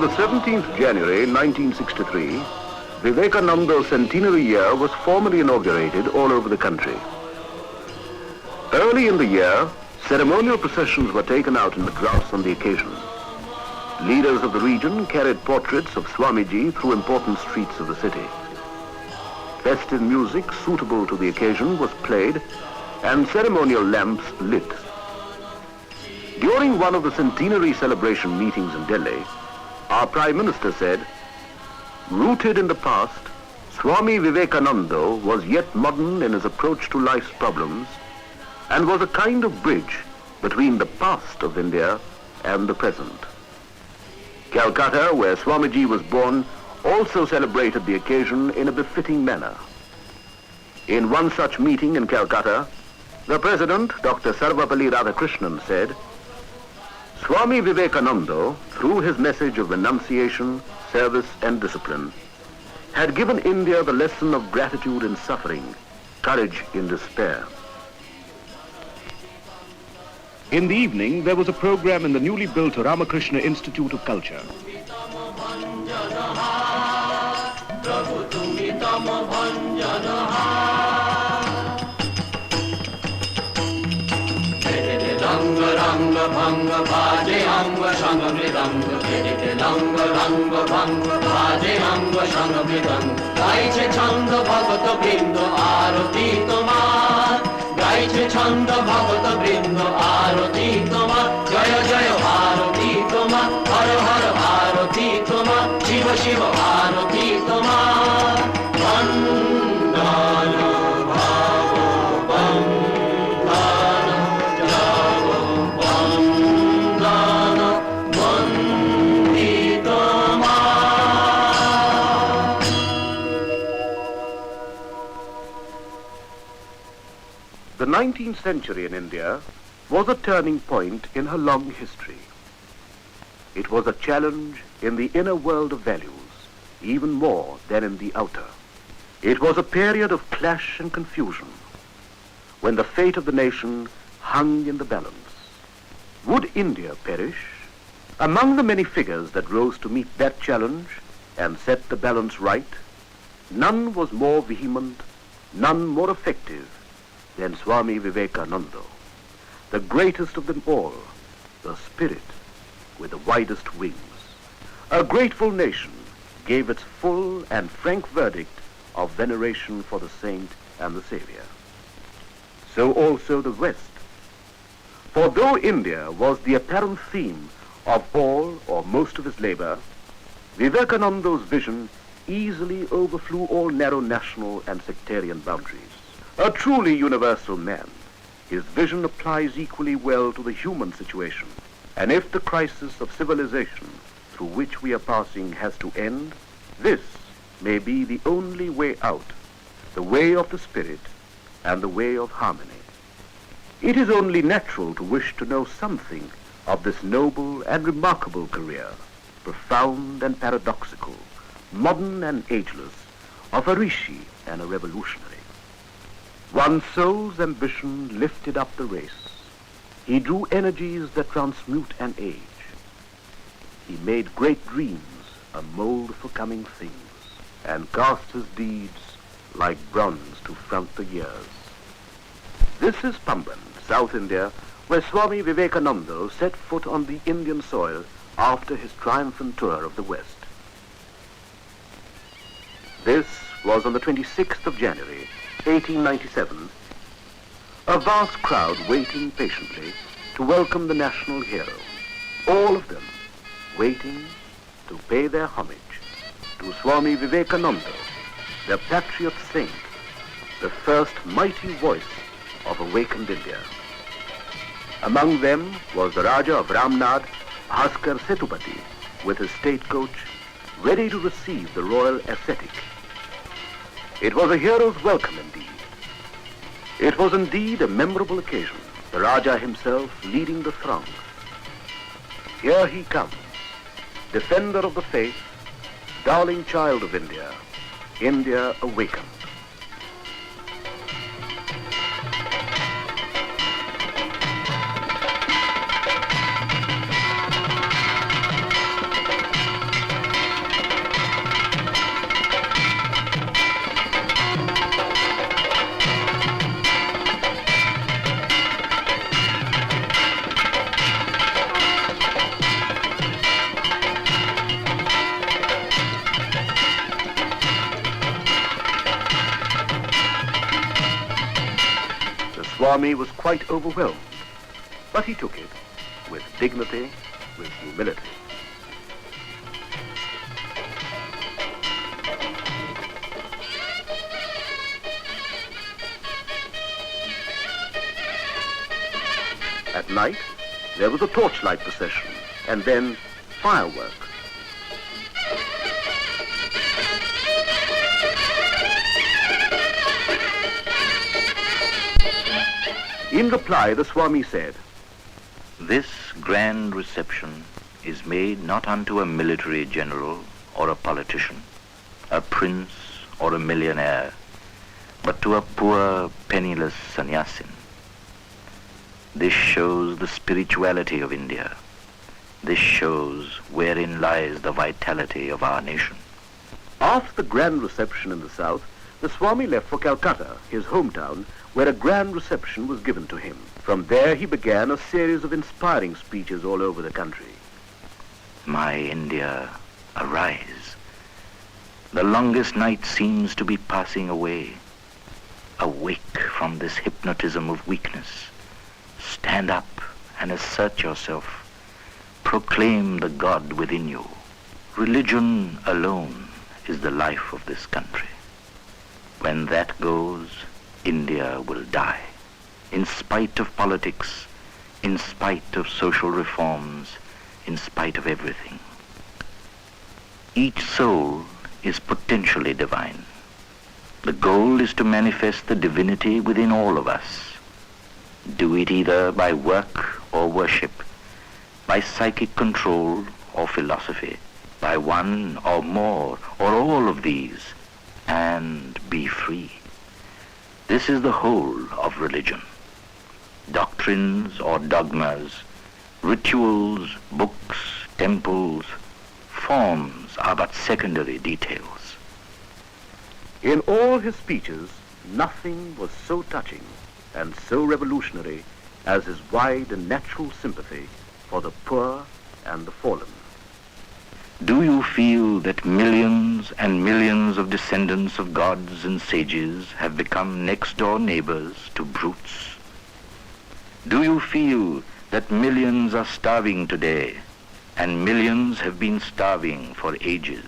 the 17th January 1963, Vivekananda's centenary year was formally inaugurated all over the country. Early in the year, ceremonial processions were taken out in Madras on the occasion. Leaders of the region carried portraits of Swamiji through important streets of the city. Festive music suitable to the occasion was played and ceremonial lamps lit. During one of the centenary celebration meetings in Delhi, our Prime Minister said, "Rooted in the past, Swami Vivekananda was yet modern in his approach to life's problems and was a kind of bridge between the past of India and the present." Calcutta, where Swamiji was born, also celebrated the occasion in a befitting manner. In one such meeting in Calcutta, the President, Dr. Sarvapalli Radhakrishnan, said, "Swami Vivekananda, through his message of renunciation, service and discipline, had given India the lesson of gratitude in suffering, courage in despair." In the evening, there was a program in the newly built Ramakrishna Institute of Culture. रंग भंग बाजे अंग संग मृदंग रंग रंग भंग बाजे अंग संग मृदंग गाइছে ছন্দ ভগত বৃন্দ আরতি তোমার গাইছে ছন্দ ভগত বৃন্দ আরতি তোমার জয় জয় আরতি তোমার হর হর আরতি তোমার শিব শিব আরতি তোমার বন্দন The 19th century in India was a turning point in her long history. It was a challenge in the inner world of values, even more than in the outer. It was a period of clash and confusion, when the fate of the nation hung in the balance. Would India perish? Among the many figures that rose to meet that challenge and set the balance right, none was more vehement, none more effective than Swami Vivekananda, the greatest of them all, the spirit with the widest wings. A grateful nation gave its full and frank verdict of veneration for the saint and the savior. So also the West. For though India was the apparent theme of all or most of his labor, Vivekananda's vision easily overflew all narrow national and sectarian boundaries. A truly universal man, his vision applies equally well to the human situation. And if the crisis of civilization through which we are passing has to end, this may be the only way out, the way of the spirit and the way of harmony. It is only natural to wish to know something of this noble and remarkable career, profound and paradoxical, modern and ageless, of a rishi and a revolutionary. One soul's ambition lifted up the race. He drew energies that transmute an age. He made great dreams a mold for coming things, and cast his deeds like bronze to front the years. This is Amman, South India, where Swami Vivekananda set foot on the Indian soil after his triumphant tour of the West. This was on the 26th of January, 1897, a vast crowd waiting patiently to welcome the national hero, all of them waiting to pay their homage to Swami Vivekananda, the patriot saint, the first mighty voice of awakened India. Among them was the Raja of Ramnad, Bhaskar Setupati, with his state coach, ready to receive the royal ascetic. It was a hero's welcome indeed. It was indeed a memorable occasion, the Raja himself leading the throng. Here he comes, defender of the faith, darling child of India, India awakened. Swami was quite overwhelmed, but he took it with dignity, with humility. At night, there was a torchlight procession, and then firework. In reply, the Swami said, "This grand reception is made not unto a military general or a politician, a prince or a millionaire, but to a poor, penniless sannyasin. This shows the spirituality of India. This shows wherein lies the vitality of our nation." After the grand reception in the south, the Swami left for Calcutta, his hometown, where a grand reception was given to him. From there he began a series of inspiring speeches all over the country. My India, arise. The longest night seems to be passing away. Awake from this hypnotism of weakness. Stand up and assert yourself. Proclaim the God within you. Religion alone is the life of this country. When that goes, India will die. In spite of politics, in spite of social reforms, in spite of everything. Each soul is potentially divine. The goal is to manifest the divinity within all of us. Do it either by work or worship, by psychic control or philosophy, by one or more or all of these, and be free. This is the whole of religion. Doctrines or dogmas, rituals, books, temples, forms are but secondary details. In all his speeches, nothing was so touching and so revolutionary as his wide and natural sympathy for the poor and the fallen. Do you feel that millions and millions of descendants of gods and sages have become next-door neighbors to brutes? Do you feel that millions are starving today and millions have been starving for ages?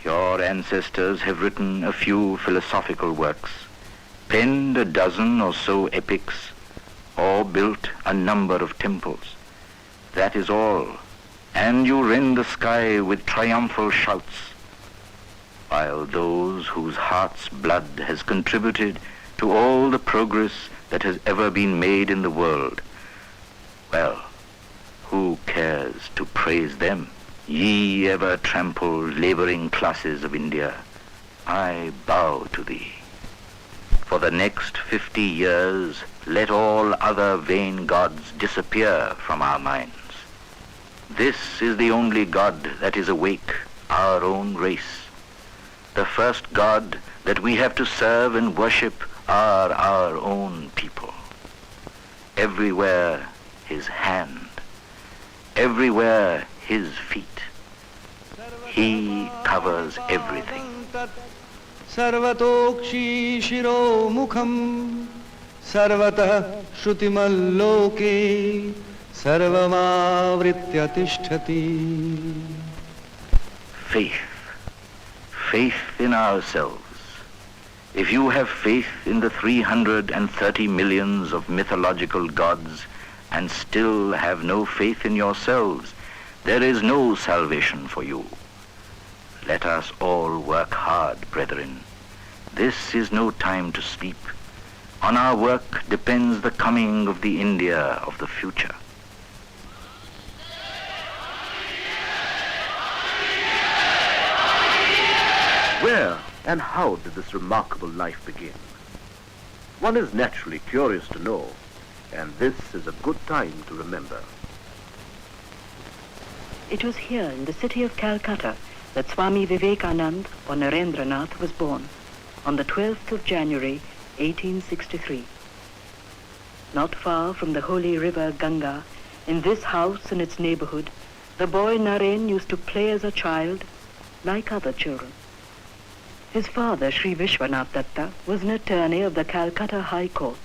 Your ancestors have written a few philosophical works, penned a dozen or so epics, or built a number of temples. That is all. And you rend the sky with triumphal shouts, while those whose heart's blood has contributed to all the progress that has ever been made in the world, well, who cares to praise them? Ye ever trampled laboring classes of India, I bow to thee. For the next 50 years, let all other vain gods disappear from our minds. This is the only God that is awake, our own race. The first God that we have to serve and worship are our own people. Everywhere his hand, everywhere his feet. He covers everything. Sarvatokshi shiro mukham sarvatah shrutimaloke sarvamavritya tishtati. Faith in ourselves. If you have faith in the 330 millions of mythological gods and still have no faith in yourselves, there is no salvation for you. Let us all work hard, brethren. This is no time to sleep. On our work depends the coming of the India of the future. Where and how did this remarkable life begin? One is naturally curious to know, and this is a good time to remember. It was here in the city of Calcutta that Swami Vivekananda or Narendranath was born on the 12th of January, 1863. Not far from the holy river Ganga, in this house and its neighborhood, the boy Naren used to play as a child like other children. His father, Sri Vishwanath Datta, was an attorney of the Calcutta High Court.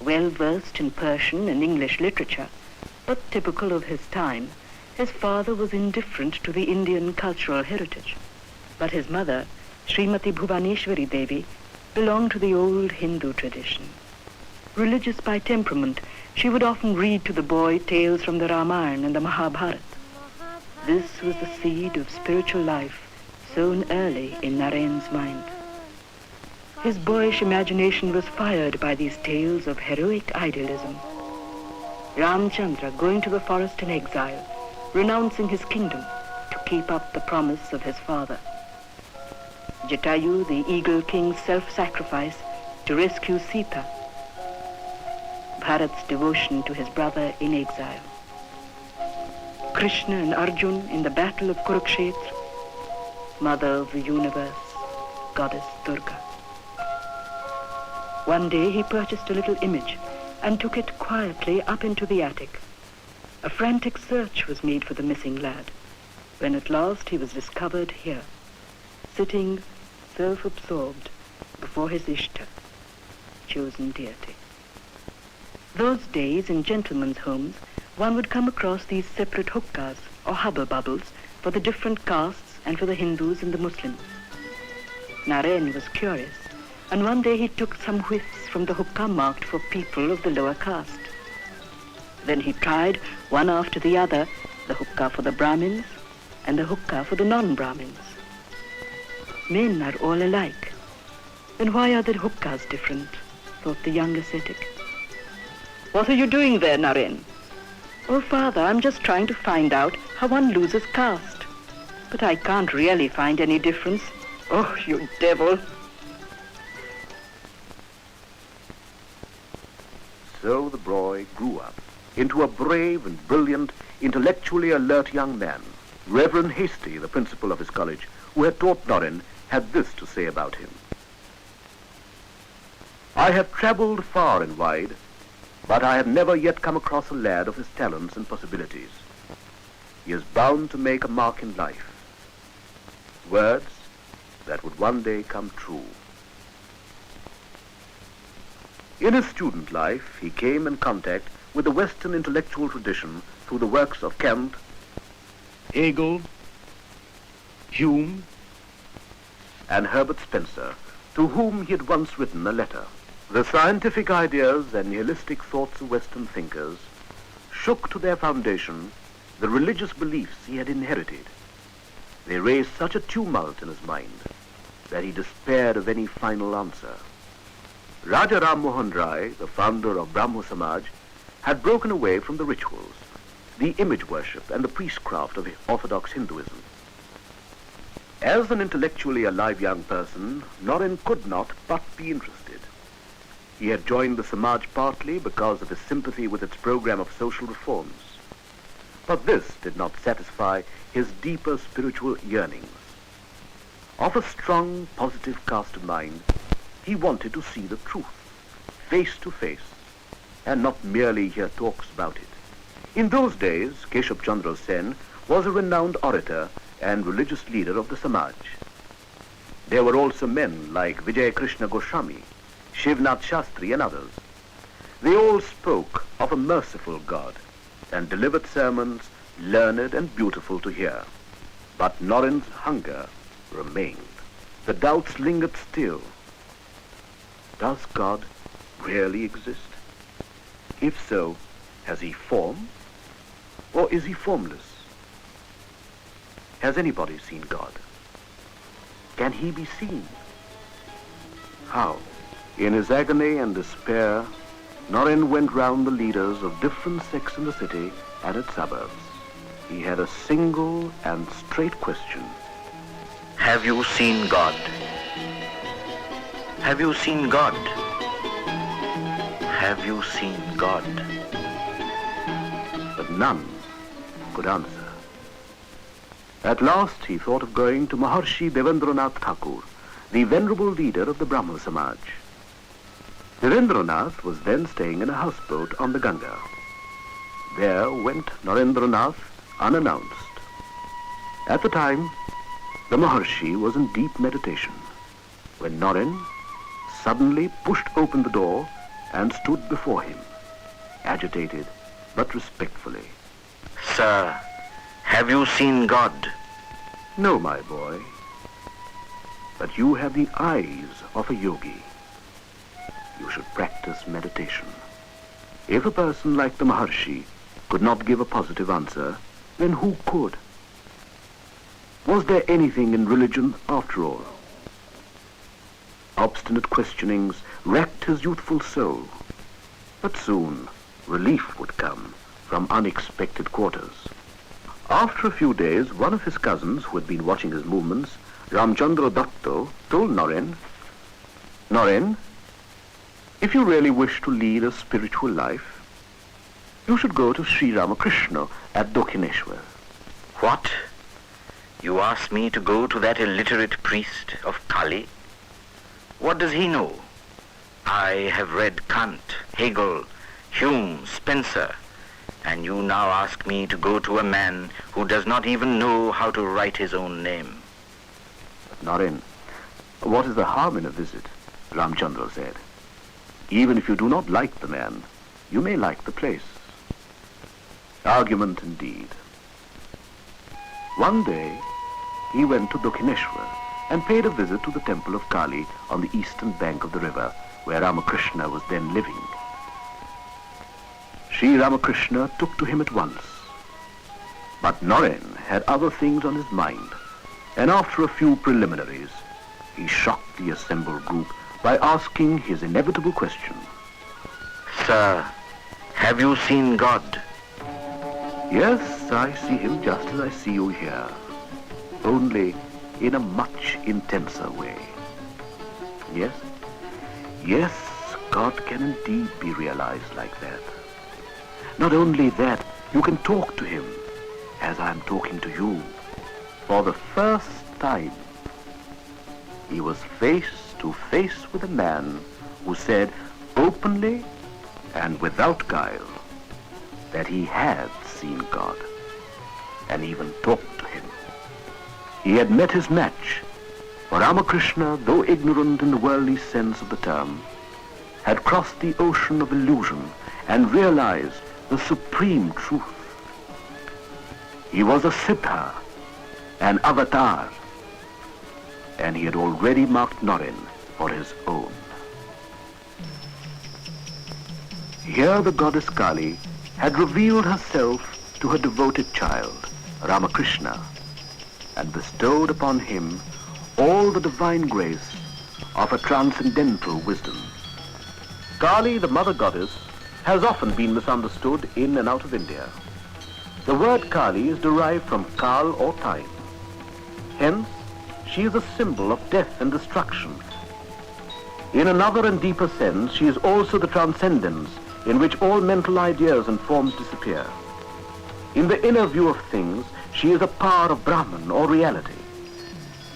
Well versed in Persian and English literature, but typical of his time, his father was indifferent to the Indian cultural heritage. But his mother, Srimati Bhuvaneshwari Devi, belonged to the old Hindu tradition. Religious by temperament, she would often read to the boy tales from the Ramayana and the Mahabharata. This was the seed of spiritual life sown early in Naren's mind. His boyish imagination was fired by these tales of heroic idealism. Ramchandra going to the forest in exile, renouncing his kingdom to keep up the promise of his father. Jatayu, the eagle king's self-sacrifice to rescue Sita. Bharat's devotion to his brother in exile. Krishna and Arjun in the battle of Kurukshetra. Mother of the universe, Goddess Durga. One day he purchased a little image and took it quietly up into the attic. A frantic search was made for the missing lad, when at last he was discovered here, sitting self-absorbed before his Ishta, chosen deity. Those days in gentlemen's homes, one would come across these separate huqqas or hubble bubbles for the different castes and for the Hindus and the Muslims. Naren was curious, and one day he took some whiffs from the huqqa marked for people of the lower caste. Then he tried, one after the other, the huqqa for the Brahmins and the huqqa for the non-Brahmins. Men are all alike. Then why are the huqqas different? Thought the young ascetic. What are you doing there, Naren? Oh, Father, I'm just trying to find out how one loses caste. But I can't really find any difference. Oh, you devil. So the boy grew up into a brave and brilliant, intellectually alert young man. Reverend Hasty, the principal of his college, who had taught Naren, had this to say about him. I have traveled far and wide, but I have never yet come across a lad of his talents and possibilities. He is bound to make a mark in life. Words that would one day come true. In his student life, he came in contact with the Western intellectual tradition through the works of Kant, Hegel, Hume, and Herbert Spencer, to whom he had once written a letter. The scientific ideas and nihilistic thoughts of Western thinkers shook to their foundation the religious beliefs he had inherited. They raised such a tumult in his mind that he despaired of any final answer. Raja Ram Mohan Rai, the founder of Brahmo Samaj, had broken away from the rituals, the image worship, and the priestcraft of Orthodox Hinduism. As an intellectually alive young person, Naren could not but be interested. He had joined the Samaj partly because of his sympathy with its program of social reforms. But this did not satisfy his deeper spiritual yearnings. Of a strong, positive cast of mind, he wanted to see the truth, face to face, and not merely hear talks about it. In those days, Keshab Chandra Sen was a renowned orator and religious leader of the Samaj. There were also men like Vijay Krishna Goswami, Shivnath Shastri, and others. They all spoke of a merciful God and delivered sermons learned and beautiful to hear. But Naren's hunger remained. The doubts lingered still. Does God really exist? If so, has he form, or is he formless? Has anybody seen God? Can he be seen? How? In his agony and despair, Naren went round the leaders of different sects in the city and its suburbs. He had a single and straight question. Have you seen God? Have you seen God? Have you seen God? But none could answer. At last he thought of going to Maharshi Devendranath Thakur, the venerable leader of the Brahmo Samaj. Devendranath was then staying in a houseboat on the Ganga. There went Narendranath unannounced. At the time, the Maharshi was in deep meditation when Naren suddenly pushed open the door and stood before him, agitated but respectfully. Sir, have you seen God? No, my boy, but you have the eyes of a yogi. You should practice meditation. If a person like the Maharshi could not give a positive answer, then who could? Was there anything in religion after all? Obstinate questionings racked his youthful soul, but soon relief would come from unexpected quarters. After a few days, one of his cousins, who had been watching his movements, Ramchandra Datto, told Naren, Naren, if you really wish to lead a spiritual life, you should go to Sri Ramakrishna at Dakshineshwar. What? You ask me to go to that illiterate priest of Kali? What does he know? I have read Kant, Hegel, Hume, Spencer, and you now ask me to go to a man who does not even know how to write his own name. Naren, what is the harm in a visit? Ramchandra said. Even if you do not like the man, you may like the place. Argument indeed. One day, he went to Dakshineshwar and paid a visit to the temple of Kali on the eastern bank of the river, where Ramakrishna was then living. Sri Ramakrishna took to him at once. But Naren had other things on his mind, and after a few preliminaries, he shocked the assembled group by asking his inevitable question. Sir, have you seen God? Yes, I see him just as I see you here, only in a much intenser way. Yes, yes, God can indeed be realized like that. Not only that, you can talk to him as I am talking to you. For the first time, he was face to face with a man who said openly and without guile that he had seen God and even talked to him. He had met his match, for Ramakrishna, though ignorant in the worldly sense of the term, had crossed the ocean of illusion and realized the supreme truth. He was a Siddha, an avatar, and he had already marked Naren for his own. Here the goddess Kali had revealed herself to her devoted child, Ramakrishna, and bestowed upon him all the divine grace of a transcendental wisdom. Kali, the mother goddess, has often been misunderstood in and out of India. The word Kali is derived from Kal or time. Hence, she is a symbol of death and destruction. In another and deeper sense, she is also the transcendence in which all mental ideas and forms disappear. In the inner view of things, she is a power of Brahman or reality.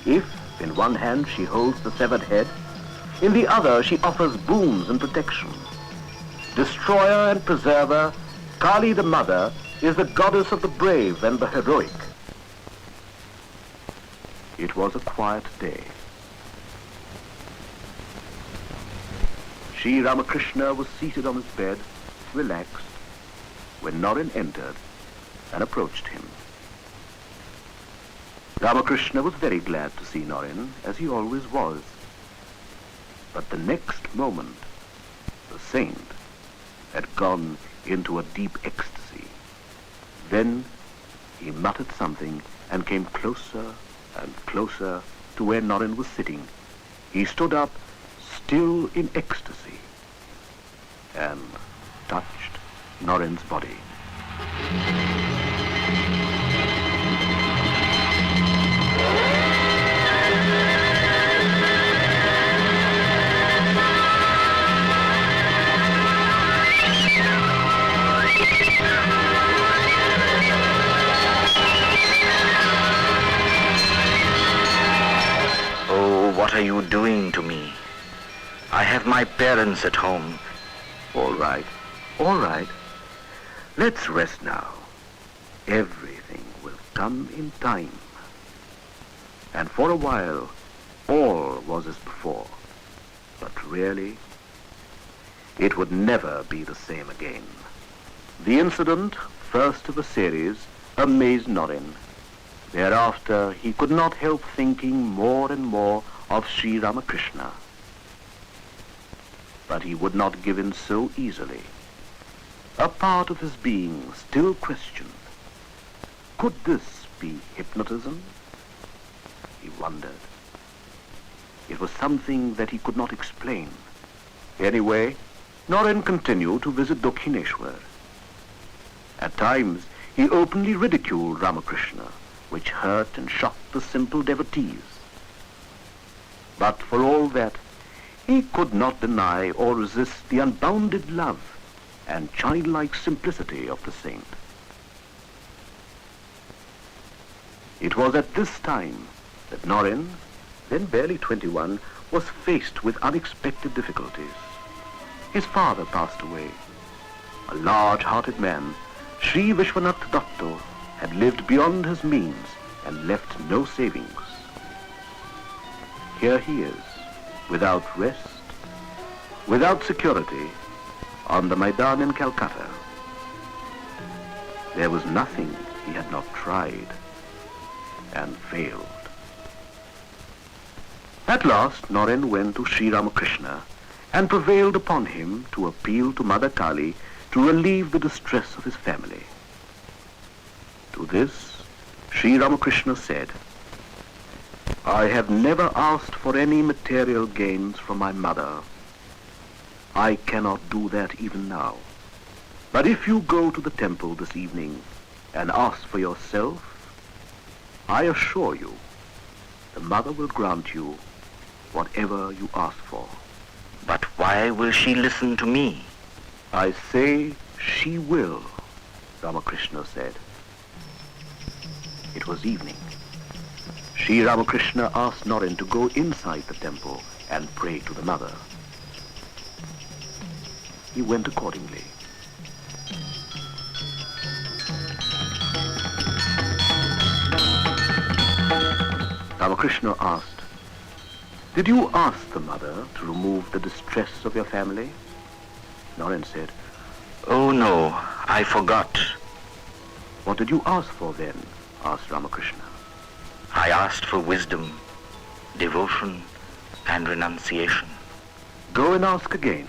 If, in one hand, she holds the severed head, in the other she offers boons and protection. Destroyer and preserver, Kali the mother is the goddess of the brave and the heroic. It was a quiet day. Sri Ramakrishna was seated on his bed, relaxed, when Naren entered and approached him. Ramakrishna was very glad to see Naren, as he always was. But the next moment, the saint had gone into a deep ecstasy. Then he muttered something and came closer and closer to where Naren was sitting. He stood up, still in ecstasy, and touched Naren's body. What are you doing to me? I have my parents at home. All right, all right. Let's rest now. Everything will come in time. And for a while, all was as before. But really, It would never be the same again. The incident, first of a series, amazed Naren. Thereafter, he could not help thinking more and more of Sri Ramakrishna. But he would not give in so easily. A part of his being still questioned. Could this be hypnotism? He wondered. It was something that he could not explain. Anyway, Naren continued to visit Dakshineshwar. At times, he openly ridiculed Ramakrishna, which hurt and shocked the simple devotees. But for all that, he could not deny or resist the unbounded love and childlike simplicity of the saint. It was at this time that Naren, then barely 21, was faced with unexpected difficulties. His father passed away. A large-hearted man, Sri Vishwanath Datta, had lived beyond his means and left no savings. Here he is, without rest, without security, on the Maidan in Calcutta. There was nothing he had not tried and failed. At last, Naren went to Sri Ramakrishna and prevailed upon him to appeal to Mother Kali to relieve the distress of his family. To this, Sri Ramakrishna said, "I have never asked for any material gains from my mother. I cannot do that even now. But if you go to the temple this evening and ask for yourself, I assure you, the mother will grant you whatever you ask for." But why will she listen to me? "I say she will," Ramakrishna said. It was evening. Sri Ramakrishna asked Naren to go inside the temple and pray to the mother. He went accordingly. Ramakrishna asked, "Did you ask the mother to remove the distress of your family?" Naren said, Oh no, I forgot. "What did you ask for then?" asked Ramakrishna. I asked for wisdom, devotion, and renunciation. "Go and ask again."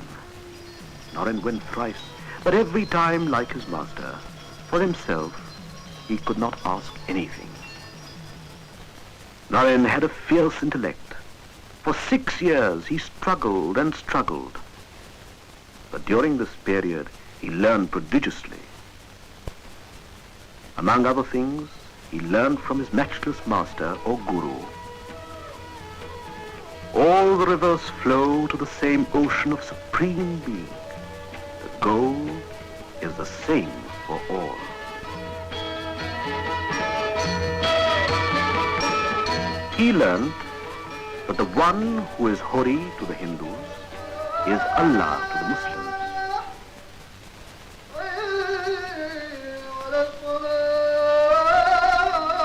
Naren went thrice, but every time, like his master, for himself, he could not ask anything. Naren had a fierce intellect. For 6 years he struggled and struggled. But during this period he learned prodigiously. Among other things, he learned from his matchless master or guru. All the rivers flow to the same ocean of supreme being. The goal is the same for all. He learned that the one who is Hori to the Hindus is Allah to the Muslims.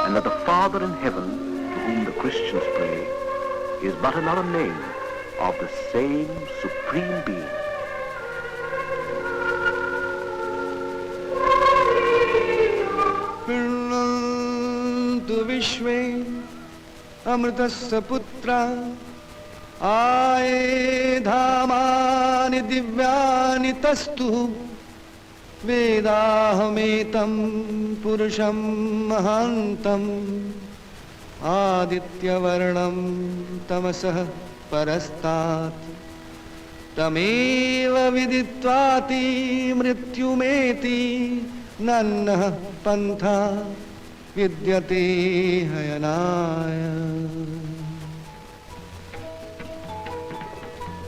And that the Father in heaven, to whom the Christians pray, is but another name of the same supreme being. Pirnantu Vishwe Amritasya Putra Aye Dhamani Divyani Tastu Vedahametam Purusham Mahantam Aditya Varnam Tamasah Parastat Tameva Viditvati Mrityumeti Nannah Pantha Vidyate Hayanaya.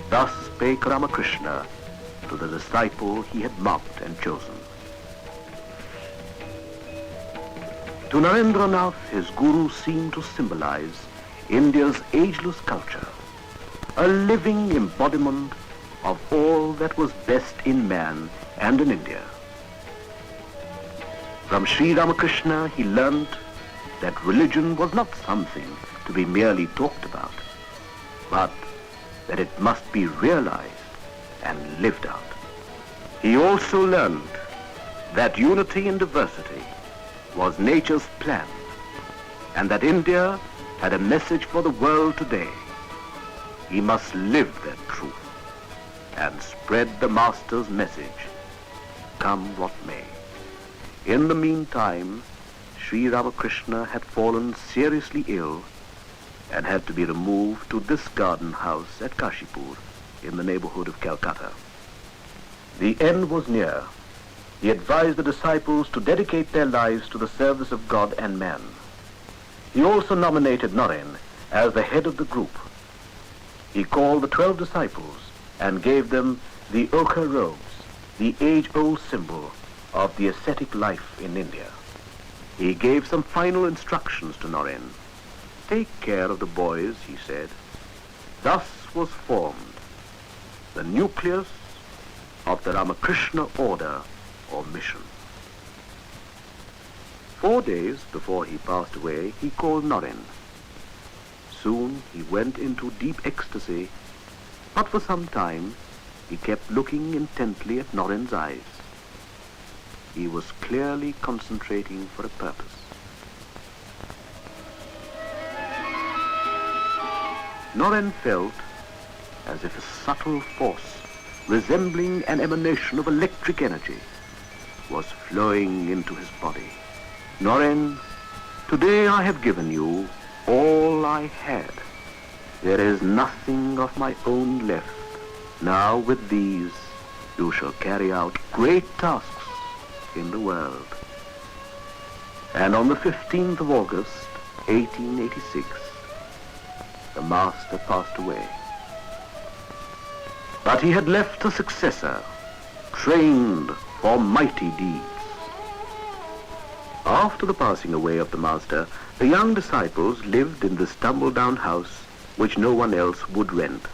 Thus spake Ramakrishna to the disciple he had marked and chosen. To Narendranath, his guru seemed to symbolize India's ageless culture, a living embodiment of all that was best in man and in India. From Sri Ramakrishna, he learnt that religion was not something to be merely talked about, but that it must be realized and lived out. He also learned that unity in diversity was nature's plan, and that India had a message for the world today. He must live that truth and spread the Master's message, come what may. In the meantime, Sri Ramakrishna had fallen seriously ill and had to be removed to this garden house at Kashipur in the neighborhood of Calcutta. The end was near. He advised the disciples to dedicate their lives to the service of God and man. He also nominated Naren as the head of the group. He called the 12 disciples and gave them the ochre robes, the age-old symbol of the ascetic life in India. He gave some final instructions to Naren. Take care of the boys, he said. Thus was formed the nucleus of the Ramakrishna order or mission. 4 days before he passed away, he called Naren. Soon he went into deep ecstasy, but for some time he kept looking intently at Naren's eyes. He was clearly concentrating for a purpose. Naren felt as if a subtle force resembling an emanation of electric energy was flowing into his body. Naren, today I have given you all I had. There is nothing of my own left. Now with these you shall carry out great tasks in the world. And on the 15th of August, 1886, the Master passed away. But he had left a successor, trained for mighty deeds. After the passing away of the Master, the young disciples lived in this tumble-down house which no one else would rent.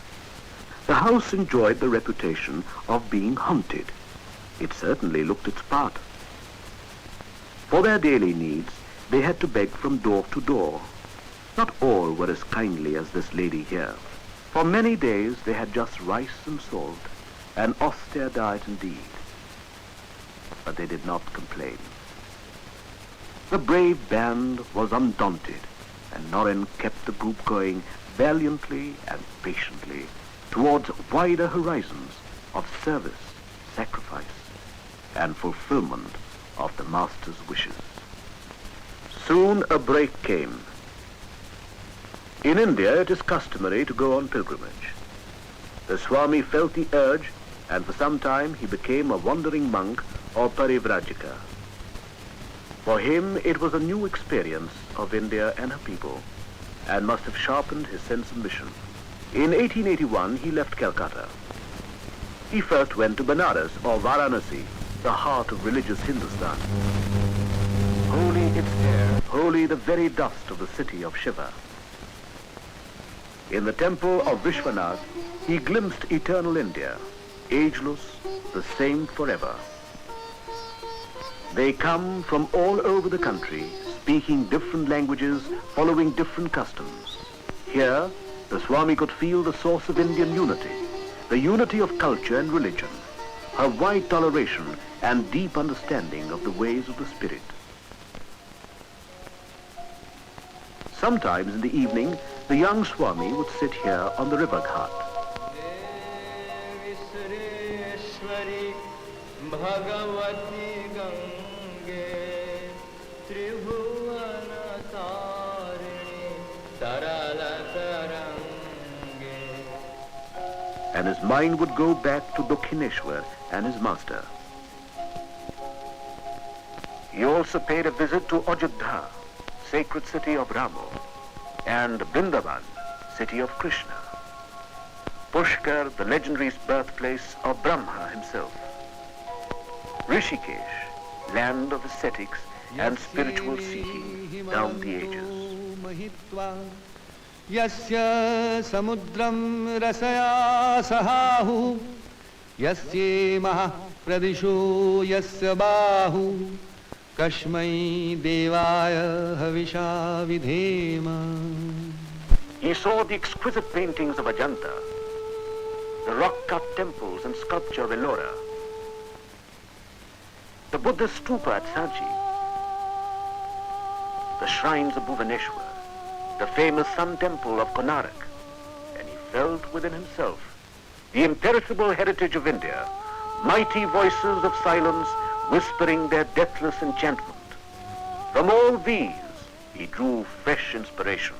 The house enjoyed the reputation of being haunted. It certainly looked its part. For their daily needs, they had to beg from door to door. Not all were as kindly as this lady here. For many days they had just rice and salt, an austere diet indeed. But they did not complain. The brave band was undaunted, and Naren kept the group going valiantly and patiently towards wider horizons of service, sacrifice, and fulfillment of the Master's wishes. Soon a break came. In India, it is customary to go on pilgrimage. The Swami felt the urge, and for some time he became a wandering monk or parivrajika. For him, it was a new experience of India and her people, and must have sharpened his sense of mission. In 1881, he left Calcutta. He first went to Benares or Varanasi, the heart of religious Hindustan. Holy its air, holy the very dust of the city of Shiva. In the temple of Vishwanath, he glimpsed eternal India, ageless, the same forever. They come from all over the country, speaking different languages, following different customs. Here, the Swami could feel the source of Indian unity, the unity of culture and religion, her wide toleration and deep understanding of the ways of the spirit. Sometimes in the evening, the young Swami would sit here on the river ghat. And his mind would go back to Dakshineshwar and his master. He also paid a visit to Ajodhya, sacred city of Rama, and Vrindavan, city of Krishna. Pushkar, the legendary birthplace of Brahma himself. Rishikesh, land of ascetics and spiritual seeking down the ages. Yasya samudram rasaya sahahu, yasya maha pradisho yasya bahu, kashmai devaya havisha vidhema. He saw the exquisite paintings of Ajanta, the rock-cut temples and sculpture of Ellora, the Buddhist stupa at Sanchi, the shrines of Bhuvaneshwar, the famous Sun Temple of Konark, and he felt within himself the imperishable heritage of India, mighty voices of silence whispering their deathless enchantment. From all these, he drew fresh inspiration.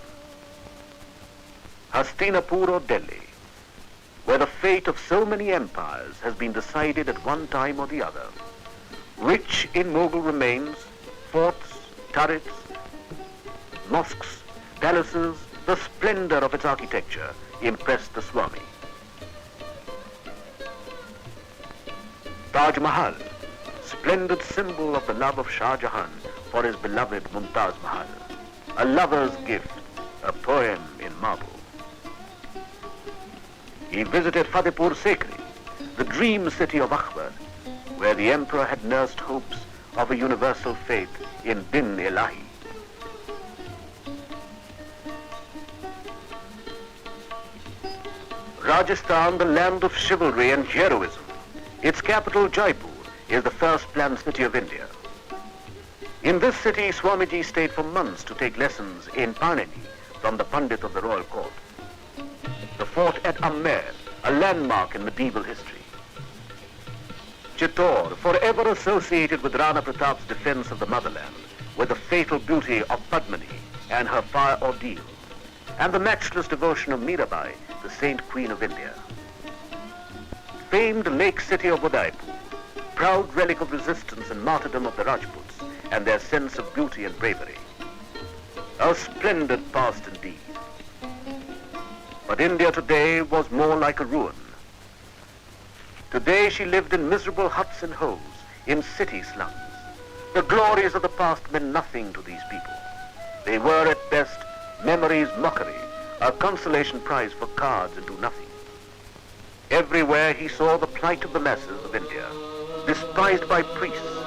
Hastinapur or Delhi, where the fate of so many empires has been decided at one time or the other, rich in Mughal remains, forts, turrets, mosques, palaces, the splendor of its architecture impressed the Swami. Taj Mahal, splendid symbol of the love of Shah Jahan for his beloved Mumtaz Mahal, a lover's gift, a poem in marble. He visited Fatehpur Sikri, the dream city of Akbar, where the emperor had nursed hopes of a universal faith in Din Ilahi. Rajasthan, the land of chivalry and heroism. Its capital, Jaipur, is the first planned city of India. In this city, Swamiji stayed for months to take lessons in Panini from the Pandit of the royal court. The fort at Amman, a landmark in medieval history. Chittor, forever associated with Rana Pratap's defense of the motherland, with the fatal beauty of Padmini and her fire ordeal, and the matchless devotion of Mirabai, the saint queen of India. Famed lake city of Udaipur, proud relic of resistance and martyrdom of the Rajputs and their sense of beauty and bravery. A splendid past indeed. But India today was more like a ruin. Today she lived in miserable huts and holes, in city slums. The glories of the past meant nothing to these people. They were at best memory's mockery, a consolation prize for cards and do nothing. Everywhere he saw the plight of the masses of India, despised by priests,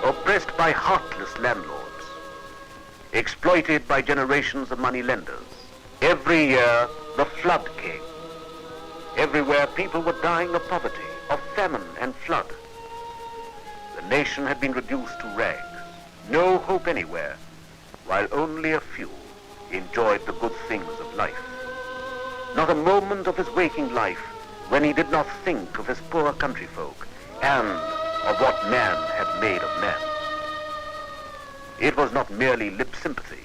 oppressed by heartless landlords, exploited by generations of money-lenders. Every year, the flood came. Everywhere, people were dying of poverty, of famine and flood. The nation had been reduced to rags, no hope anywhere, while only a few enjoyed the good things of life. Not a moment of his waking life when he did not think of his poor countryfolk and of what man had made of man. It was not merely lip sympathy.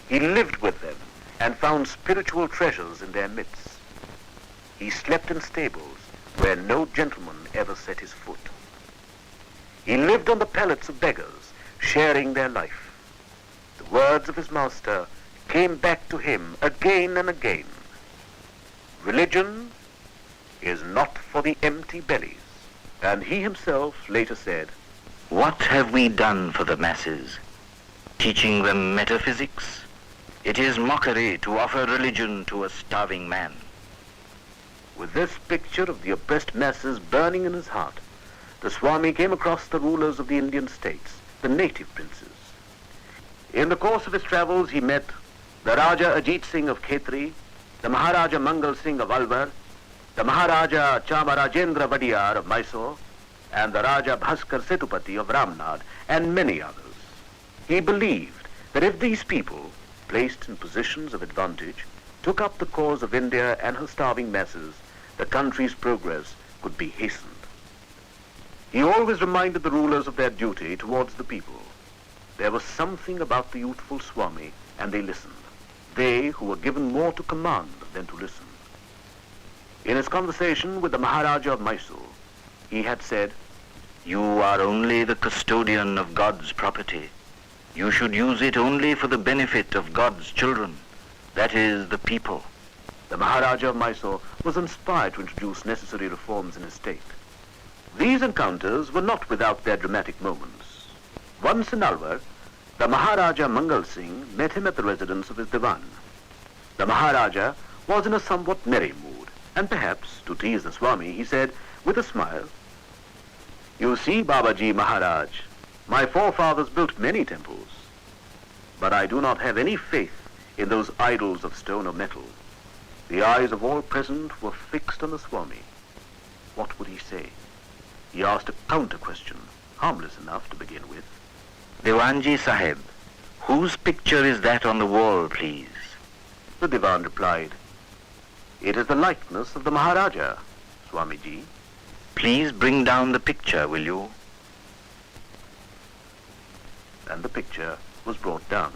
He lived with them and found spiritual treasures in their midst. He slept in stables where no gentleman ever set his foot. He lived on the pallets of beggars, sharing their life. The words of his master came back to him again and again. Religion is not for the empty bellies. And he himself later said, What have we done for the masses? Teaching them metaphysics? It is mockery to offer religion to a starving man. With this picture of the oppressed masses burning in his heart, the Swami came across the rulers of the Indian states, the native princes. In the course of his travels, he met the Raja Ajit Singh of Khetri, the Maharaja Mangal Singh of Alwar, the Maharaja Chamarajendra Vadiyar of Mysore, and the Raja Bhaskar Setupati of Ramnad, and many others. He believed that if these people, placed in positions of advantage, took up the cause of India and her starving masses, the country's progress could be hastened. He always reminded the rulers of their duty towards the people. There was something about the youthful Swami, and they listened. They who were given more to command than to listen. In his conversation with the Maharaja of Mysore, he had said, You are only the custodian of God's property. You should use it only for the benefit of God's children, that is, the people. The Maharaja of Mysore was inspired to introduce necessary reforms in his state. These encounters were not without their dramatic moments. Once in Alwar, the Maharaja Mangal Singh met him at the residence of his Divn. The Maharaja was in a somewhat merry mood, and perhaps, to tease the Swami, he said, with a smile, You see, Babaji Maharaj, my forefathers built many temples, but I do not have any faith in those idols of stone or metal. The eyes of all present were fixed on the Swami. What would he say? He asked a counter-question, harmless enough to begin with. Divanji Sahib, whose picture is that on the wall, please? The Divan replied, "It is the likeness of the Maharaja, Swamiji." Please bring down the picture, will you? And the picture was brought down.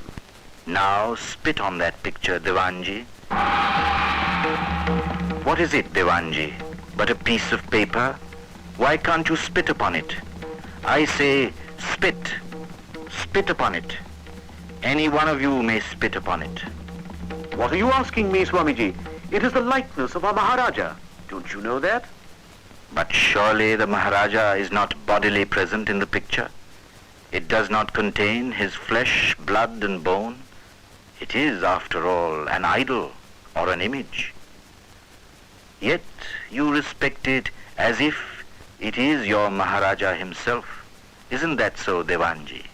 Now spit on that picture, Divanji. What is it, Divanji? But a piece of paper? Why can't you spit upon it? I say, spit. Spit upon it. Any one of you may spit upon it. What are you asking me, Swamiji? It is the likeness of our Maharaja. Don't you know that? But surely the Maharaja is not bodily present in the picture. It does not contain his flesh, blood and bone. It is, after all, an idol or an image. Yet you respect it as if it is your Maharaja himself. Isn't that so, Divanji?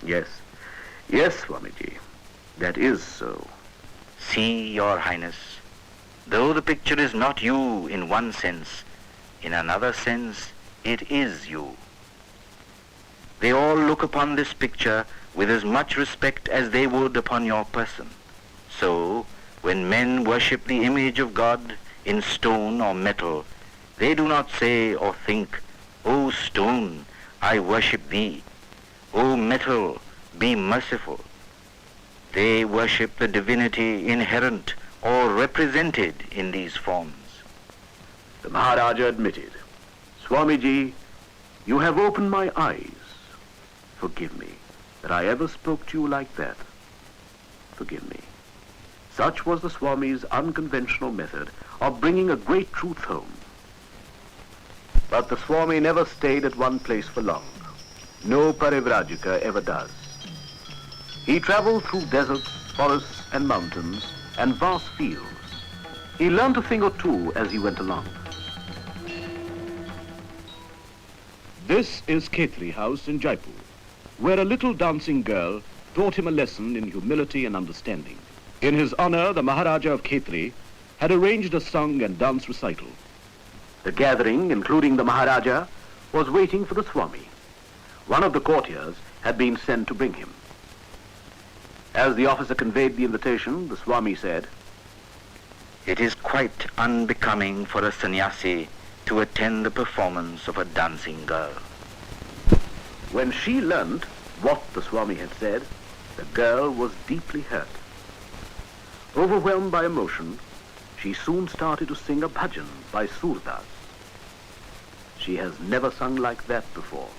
Yes. Yes, Swamiji. That is so. See, Your Highness, though the picture is not you in one sense, in another sense, it is you. They all look upon this picture with as much respect as they would upon your person. So, when men worship the image of God in stone or metal, they do not say or think, "O stone, I worship thee. O metal, be merciful." They worship the divinity inherent or represented in these forms. The Maharaja admitted, "Swamiji, you have opened my eyes. Forgive me that I ever spoke to you like that. Forgive me." Such was the Swami's unconventional method of bringing a great truth home. But the Swami never stayed at one place for long. No Parivrajika ever does. He traveled through deserts, forests and mountains and vast fields. He learned a thing or two as he went along. This is Khetri House in Jaipur, where a little dancing girl taught him a lesson in humility and understanding. In his honor, the Maharaja of Khetri had arranged a song and dance recital. The gathering, including the Maharaja, was waiting for the Swami. One of the courtiers had been sent to bring him. As the officer conveyed the invitation, the Swami said, It is quite unbecoming for a sannyasi to attend the performance of a dancing girl. When she learnt what the Swami had said, the girl was deeply hurt. Overwhelmed by emotion, she soon started to sing a bhajan by Surdas. She has never sung like that before.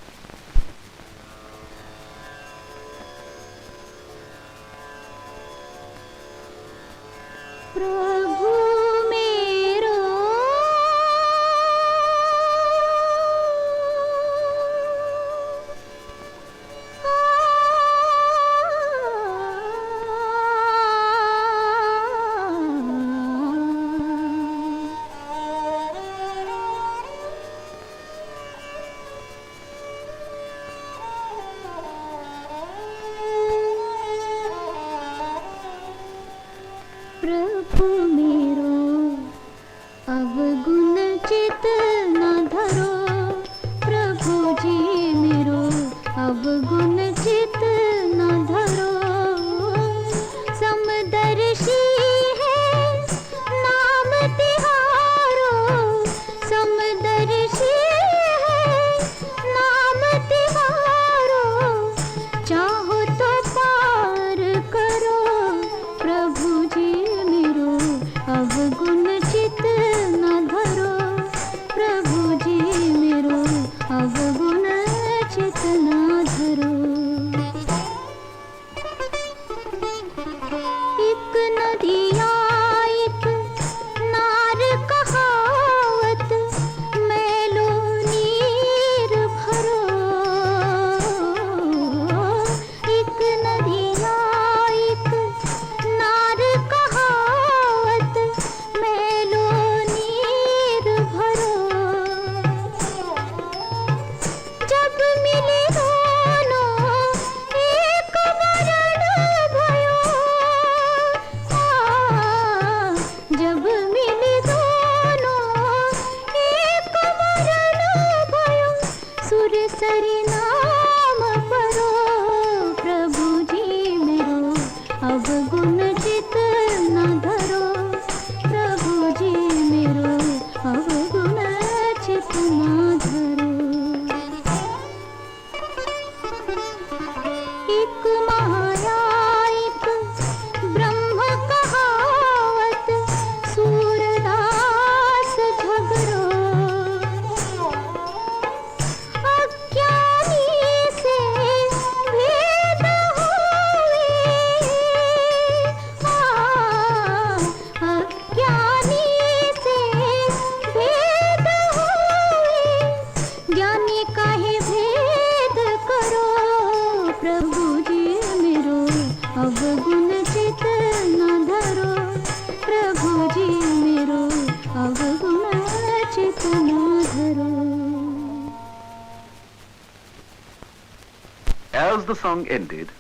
the song ended,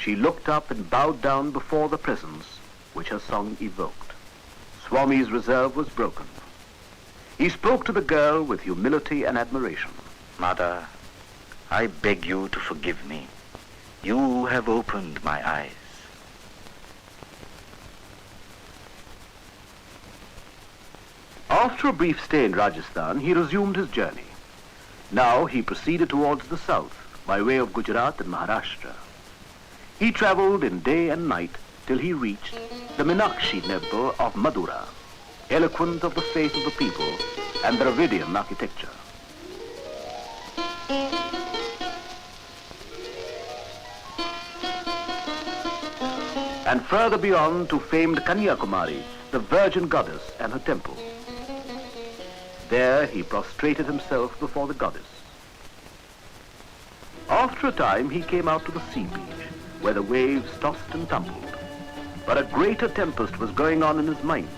she looked up and bowed down before the presence which her song evoked. Swami's reserve was broken. He spoke to the girl with humility and admiration. Mother, I beg you to forgive me. You have opened my eyes. After a brief stay in Rajasthan, he resumed his journey. Now he proceeded towards the south by way of Gujarat and Maharashtra. He traveled in day and night till he reached the Meenakshi temple of Madura, eloquent of the faith of the people and Dravidian architecture. And further beyond to famed Kanyakumari, the Virgin Goddess and her temple. There he prostrated himself before the goddess. After a time he came out to the sea beach, where the waves tossed and tumbled. But a greater tempest was going on in his mind.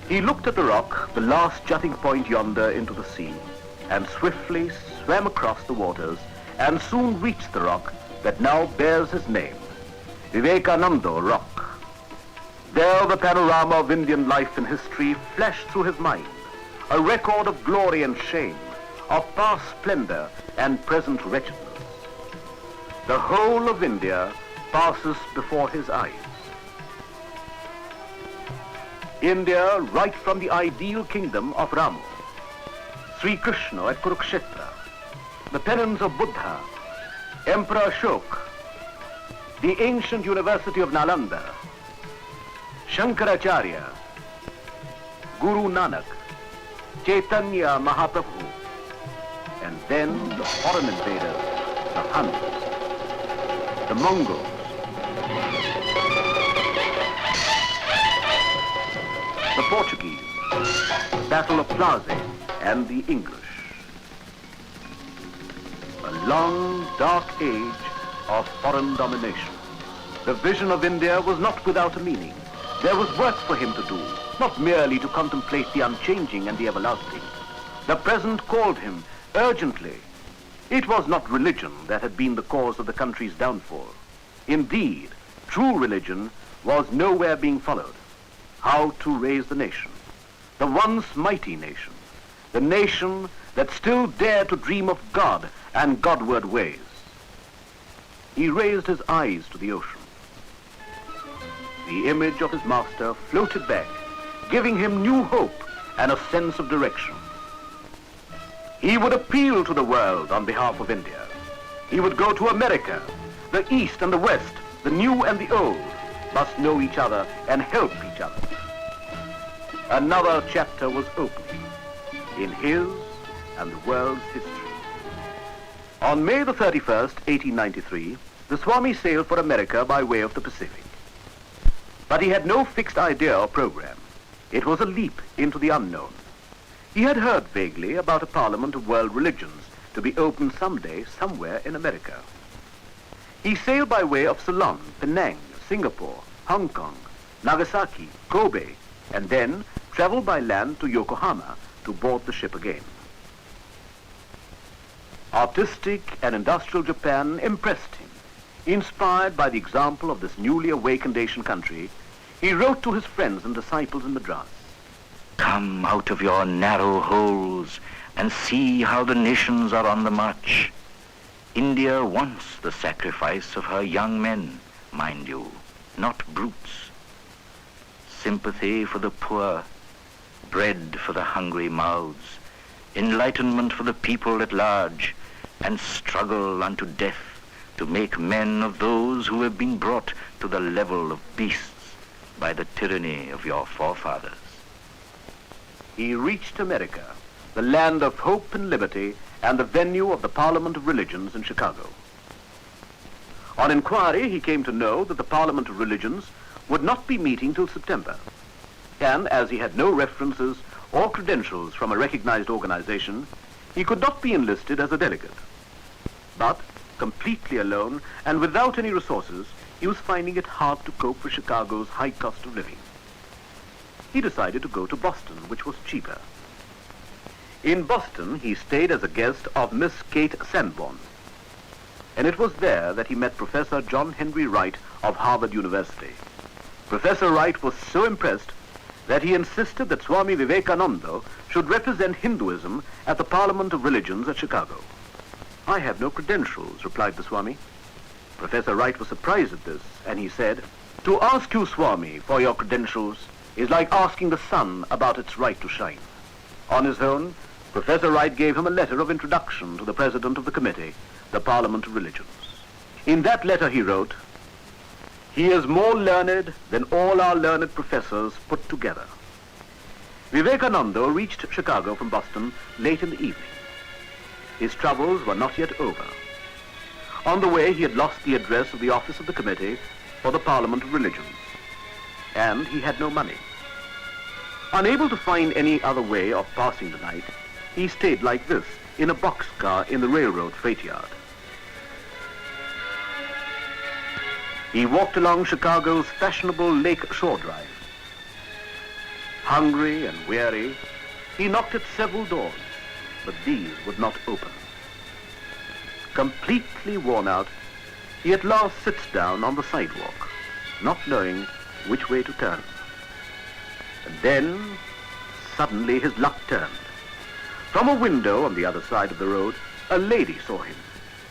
He looked at the rock, the last jutting point yonder into the sea, and swiftly swam across the waters, and soon reached the rock that now bears his name, Vivekananda Rock. There the panorama of Indian life and history flashed through his mind, a record of glory and shame, of past splendor and present wretchedness. The whole of India passes before his eyes. India, right from the ideal kingdom of Rama, Sri Krishna at Kurukshetra, the penance of Buddha, Emperor Ashoka, the ancient University of Nalanda, Shankaracharya, Guru Nanak, Chaitanya Mahaprabhu, and then the foreign invaders, the Huns, the Mongols, the Portuguese, Battle of Plaza, and the English. A long, dark age of foreign domination. The vision of India was not without a meaning. There was work for him to do, not merely to contemplate the unchanging and the everlasting. The present called him urgently. It was not religion that had been the cause of the country's downfall. Indeed, true religion was nowhere being followed. How to raise the nation, the once mighty nation, the nation that still dared to dream of God and Godward ways. He raised his eyes to the ocean. The image of his master floated back, giving him new hope and a sense of direction. He would appeal to the world on behalf of India. He would go to America. The East and the West, the new and the old, must know each other and help each other. Another chapter was opening in his and the world's history. On May the 31st, 1893, the Swami sailed for America by way of the Pacific. But he had no fixed idea or program. It was a leap into the unknown. He had heard vaguely about a parliament of world religions to be opened someday somewhere in America. He sailed by way of Ceylon, Penang, Singapore, Hong Kong, Nagasaki, Kobe, and then traveled by land to Yokohama to board the ship again. Artistic and industrial Japan impressed him. Inspired by the example of this newly awakened Asian country, he wrote to his friends and disciples in Madras. Come out of your narrow holes and see how the nations are on the march. India wants the sacrifice of her young men, mind you, not brutes. Sympathy for the poor, bread for the hungry mouths, enlightenment for the people at large, and struggle unto death to make men of those who have been brought to the level of beasts by the tyranny of your forefathers. He reached America, the land of hope and liberty, and the venue of the Parliament of Religions in Chicago. On inquiry, he came to know that the Parliament of Religions would not be meeting till September. And as he had no references or credentials from a recognized organization, he could not be enlisted as a delegate. But, completely alone and without any resources, he was finding it hard to cope with Chicago's high cost of living. He decided to go to Boston, which was cheaper. In Boston, he stayed as a guest of Miss Kate Sanborn. and it was there that he met Professor John Henry Wright of Harvard University. Professor Wright was so impressed that he insisted that Swami Vivekananda should represent Hinduism at the Parliament of Religions at Chicago. "I have no credentials," replied the Swami. Professor Wright was surprised at this, and he said, "To ask you, Swami, for your credentials is like asking the sun about its right to shine." On his own, Professor Wright gave him a letter of introduction to the president of the committee, the Parliament of Religions. In that letter he wrote, "He is more learned than all our learned professors put together." Vivekananda reached Chicago from Boston late in the evening. His troubles were not yet over. On the way, he had lost the address of the office of the committee for the Parliament of Religions, and he had no money. Unable to find any other way of passing the night, he stayed like this, in a boxcar in the railroad freight yard. He walked along Chicago's fashionable Lake Shore Drive. Hungry and weary, he knocked at several doors, but these would not open. Completely worn out, he at last sits down on the sidewalk, not knowing which way to turn. And then, suddenly his luck turned. From a window on the other side of the road, a lady saw him.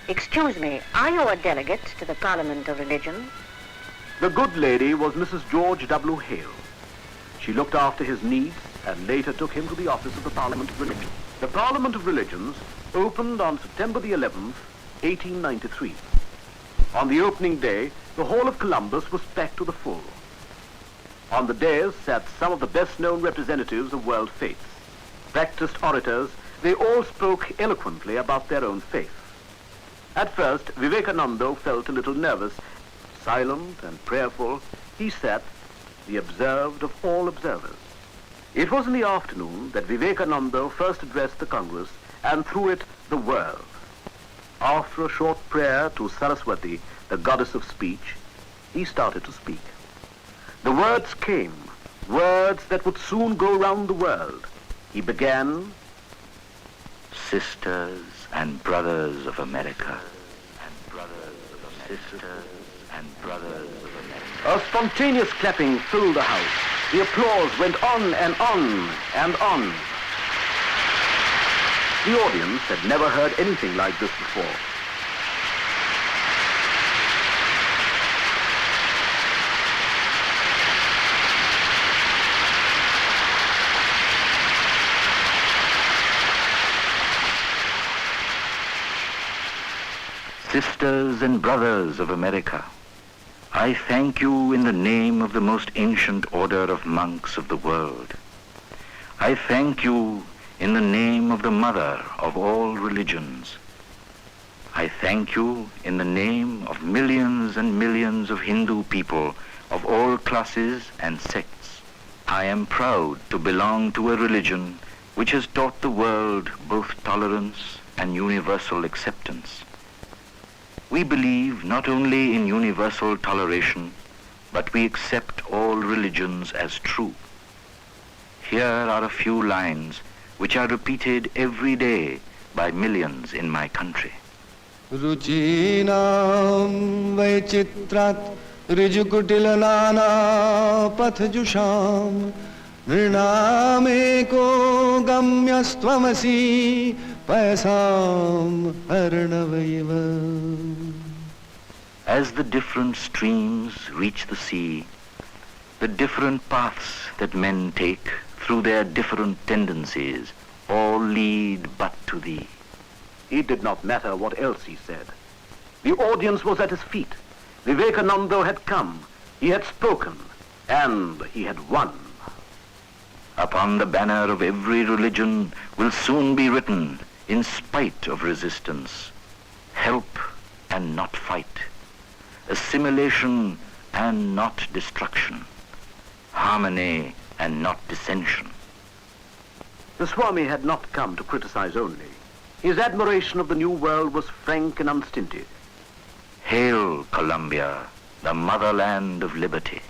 Excuse me, are you a delegate to the Parliament of Religion? The good lady was Mrs. George W. Hale. She looked after his needs and later took him to the office of the Parliament of Religions. The Parliament of Religions opened on September the 11th, 1893. On the opening day, the Hall of Columbus was packed to the full. On the dais sat some of the best-known representatives of world faiths. Practiced orators, they all spoke eloquently about their own faith. At first, Vivekananda felt a little nervous. Silent and prayerful, he sat, the observed of all observers. It was in the afternoon that Vivekananda first addressed the Congress, and through it, the world. After a short prayer to Saraswati, the goddess of speech, he started to speak. The words came, words that would soon go round the world. He began, Sisters and brothers of America, and brothers of America, sisters and brothers of America. A spontaneous clapping filled the house. The applause went on and on and on. The audience had never heard anything like this before. Sisters and brothers of America, I thank you in the name of the most ancient order of monks of the world. I thank you in the name of the mother of all religions. I thank you in the name of millions and millions of Hindu people of all classes and sects. I am proud to belong to a religion which has taught the world both tolerance and universal acceptance. We believe not only in universal toleration, but we accept all religions as true. Here are a few lines which are repeated every day by millions in my country. Ruchinam Vaichitrat Rijukutilana Pathjusham Nrinameko Gamyastvamasi Paisam Arnavaiva. As the different streams reach the sea, the different paths that men take through their different tendencies all lead but to thee. It did not matter what else he said. The audience was at his feet. Vivekananda had come, he had spoken, and he had won. Upon the banner of every religion will soon be written, in spite of resistance, help and not fight, assimilation and not destruction, harmony and not dissension. The Swami had not come to criticize only. His admiration of the new world was frank and unstinted. Hail, Columbia, the motherland of liberty.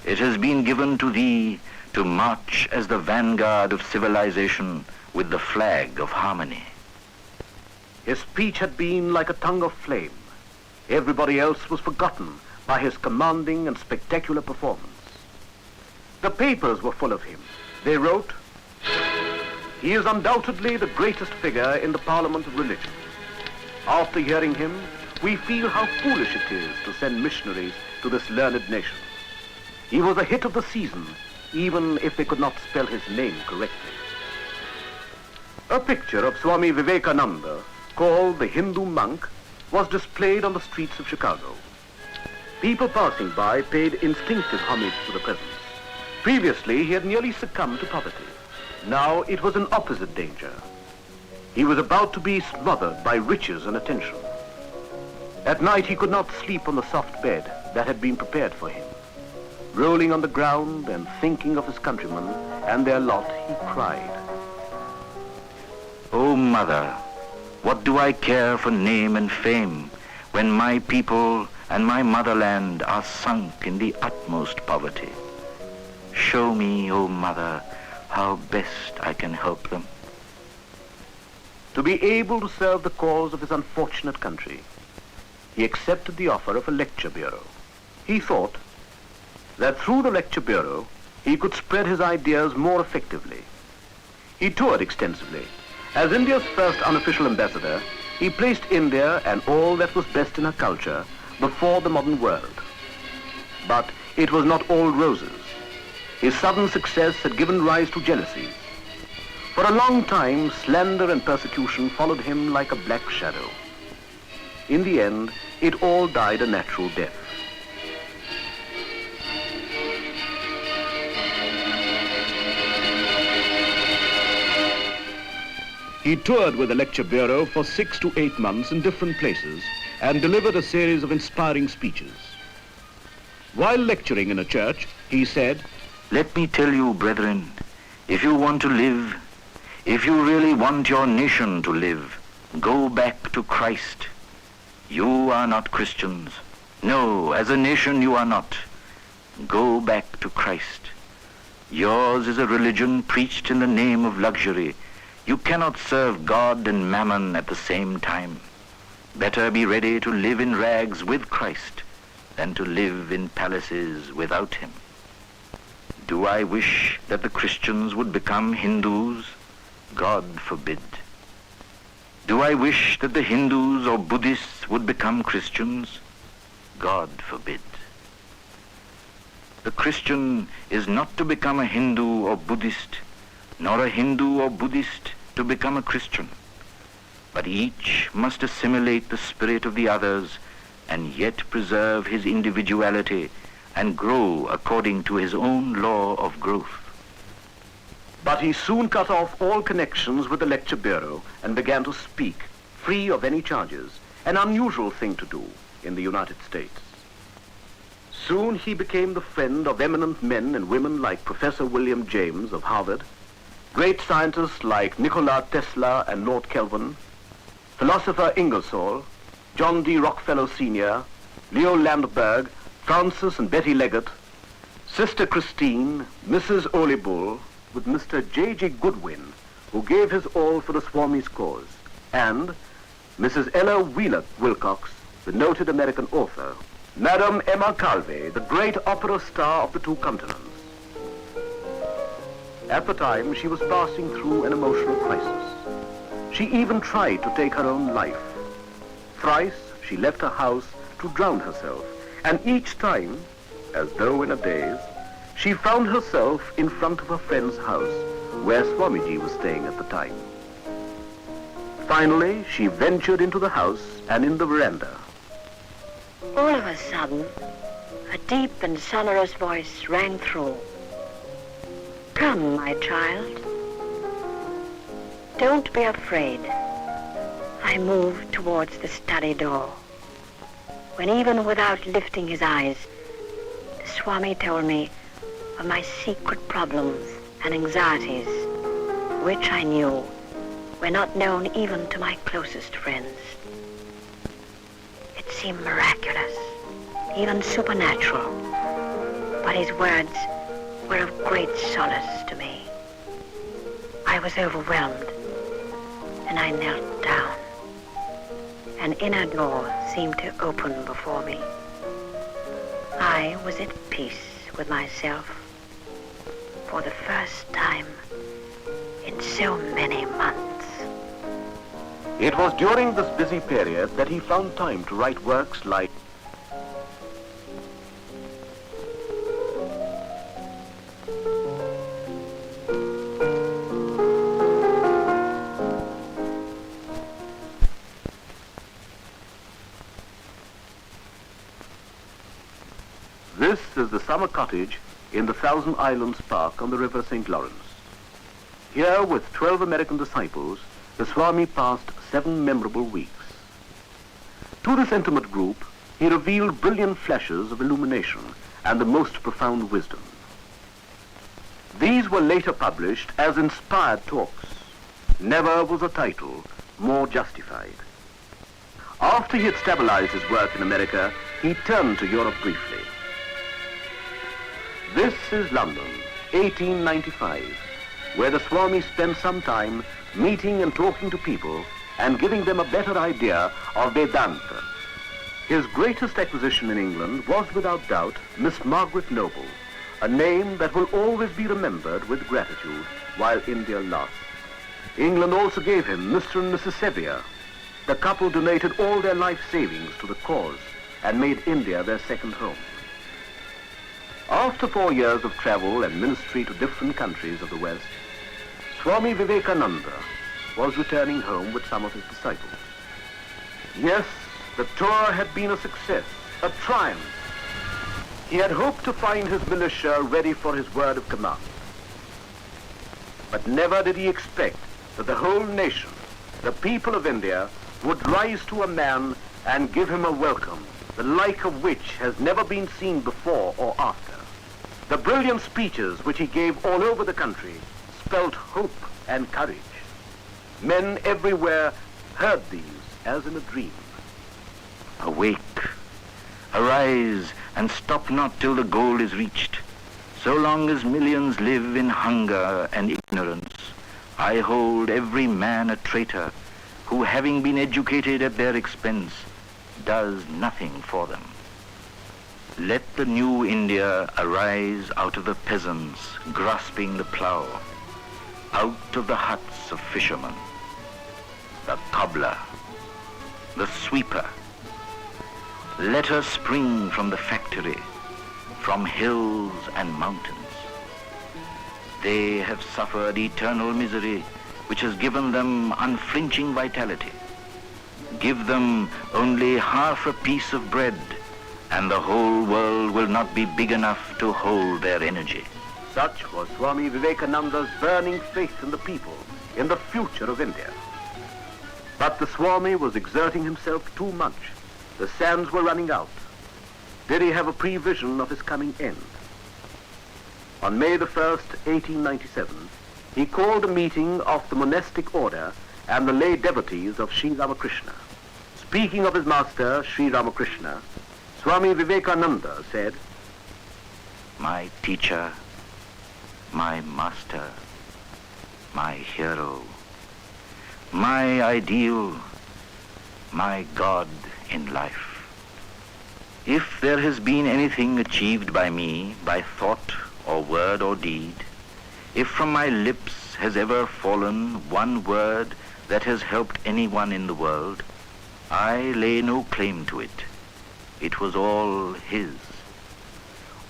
It has been given to thee to march as the vanguard of civilization with the flag of harmony. His speech had been like a tongue of flame. Everybody else was forgotten by his commanding and spectacular performance. The papers were full of him. They wrote, "He is undoubtedly the greatest figure in the Parliament of Religion. After hearing him, we feel how foolish it is to send missionaries to this learned nation. He was a hit of the season, even if they could not spell his name correctly." A picture of Swami Vivekananda, called the Hindu monk, was displayed on the streets of Chicago. People passing by paid instinctive homage to the presence. Previously, he had nearly succumbed to poverty. Now it was an opposite danger. He was about to be smothered by riches and attention. At night, he could not sleep on the soft bed that had been prepared for him. Rolling on the ground and thinking of his countrymen and their lot, he cried, "O Mother, what do I care for name and fame when my people and my motherland are sunk in the utmost poverty? Show me, O Mother, how best I can help them." To be able to serve the cause of his unfortunate country, he accepted the offer of a lecture bureau. He thought that through the lecture bureau, he could spread his ideas more effectively. He toured extensively. As India's first unofficial ambassador, he placed India and all that was best in her culture before the modern world. But it was not all roses. His sudden success had given rise to jealousies. For a long time, slander and persecution followed him like a black shadow. In the end, it all died a natural death. He toured with the lecture bureau for 6 to 8 months in different places and delivered a series of inspiring speeches. While lecturing in a church, he said, "Let me tell you, brethren, if you want to live, if you really want your nation to live, go back to Christ. You are not Christians. No, as a nation you are not. Go back to Christ. Yours is a religion preached in the name of luxury. You cannot serve God and mammon at the same time. Better be ready to live in rags with Christ than to live in palaces without him." Do I wish that the Christians would become Hindus? God forbid. Do I wish that the Hindus or Buddhists would become Christians? God forbid. The Christian is not to become a Hindu or Buddhist, nor a Hindu or Buddhist to become a Christian, but each must assimilate the spirit of the others and yet preserve his individuality and grow according to his own law of growth. But he soon cut off all connections with the lecture bureau and began to speak, free of any charges, an unusual thing to do in the United States. Soon he became the friend of eminent men and women like Professor William James of Harvard, great scientists like Nikola Tesla and Lord Kelvin, philosopher Ingersoll, John D. Rockefeller Sr., Leo Landberg, Francis and Betty Leggett, Sister Christine, Mrs. Olibull, with Mr. J.G. Goodwin, who gave his all for the Swami's cause, and Mrs. Ella Wheeler Wilcox, the noted American author, Madame Emma Calvé, the great opera star of the two continents. At the time, she was passing through an emotional crisis. She even tried to take her own life. Thrice, she left her house to drown herself, and each time, as though in a daze, she found herself in front of her friend's house, where Swamiji was staying at the time. Finally, she ventured into the house and in the veranda. All of a sudden, a deep and sonorous voice rang through. "Come, my child. Don't be afraid." I moved towards the study door, when even without lifting his eyes, the Swami told me of my secret problems and anxieties, which I knew were not known even to my closest friends. It seemed miraculous, even supernatural, but his words were of great solace to me. I was overwhelmed, and I knelt down. An inner door seemed to open before me. I was at peace with myself for the first time in so many months. It was during this busy period that he found time to write works like This is the summer cottage in the Thousand Islands Park on the river St. Lawrence. Here, with 12 American disciples, the Swami passed 7 memorable weeks. To this intimate group, he revealed brilliant flashes of illumination and the most profound wisdom. These were later published as inspired talks. Never was a title more justified. After he had stabilized his work in America, he turned to Europe briefly. This is London, 1895, where the Swami spent some time meeting and talking to people and giving them a better idea of Vedanta. His greatest acquisition in England was without doubt Miss Margaret Noble, a name that will always be remembered with gratitude while India lasts. England also gave him Mr. and Mrs. Sevier. The couple donated all their life savings to the cause and made India their second home. After 4 years of travel and ministry to different countries of the West, Swami Vivekananda was returning home with some of his disciples. Yes, the tour had been a success, a triumph. He had hoped to find his militia ready for his word of command. But never did he expect that the whole nation, the people of India, would rise to a man and give him a welcome, the like of which has never been seen before or after. The brilliant speeches which he gave all over the country spelt hope and courage. Men everywhere heard these as in a dream. Awake, arise, and stop not till the goal is reached. So long as millions live in hunger and ignorance, I hold every man a traitor who, having been educated at their expense, does nothing for them. Let the new India arise out of the peasants grasping the plough, out of the huts of fishermen, the cobbler, the sweeper. Let her spring from the factory, from hills and mountains. They have suffered eternal misery, which has given them unflinching vitality. Give them only half a piece of bread, and the whole world will not be big enough to hold their energy. Such was Swami Vivekananda's burning faith in the people, in the future of India. But the Swami was exerting himself too much. The sands were running out. Did he have a prevision of his coming end? On May the 1st, 1897, he called a meeting of the monastic order and the lay devotees of Sri Ramakrishna. Speaking of his master, Sri Ramakrishna, Swami Vivekananda said, My teacher, my master, my hero, my ideal, my God in life. If there has been anything achieved by me, by thought or word or deed, if from my lips has ever fallen one word that has helped anyone in the world, I lay no claim to it. It was all his.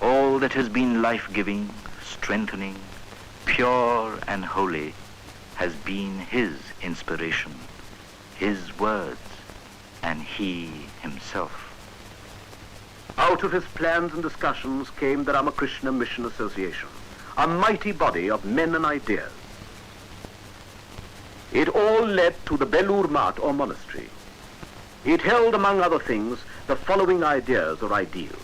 All that has been life-giving, strengthening, pure and holy has been his inspiration, his words, and he himself. Out of his plans and discussions came the Ramakrishna Mission Association, a mighty body of men and ideas. It all led to the Belur Math or monastery. It held, among other things, the following ideas or ideals: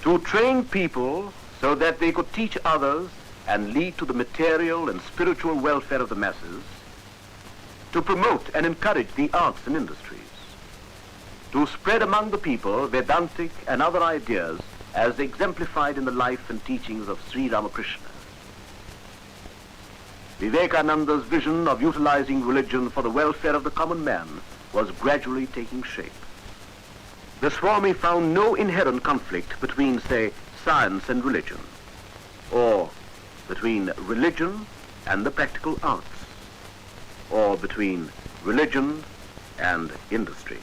to train people so that they could teach others and lead to the material and spiritual welfare of the masses, to promote and encourage the arts and industries, to spread among the people Vedantic and other ideas as exemplified in the life and teachings of Sri Ramakrishna. Vivekananda's vision of utilizing religion for the welfare of the common man was gradually taking shape. The Swami found no inherent conflict between, say, science and religion, or between religion and the practical arts, or between religion and industry.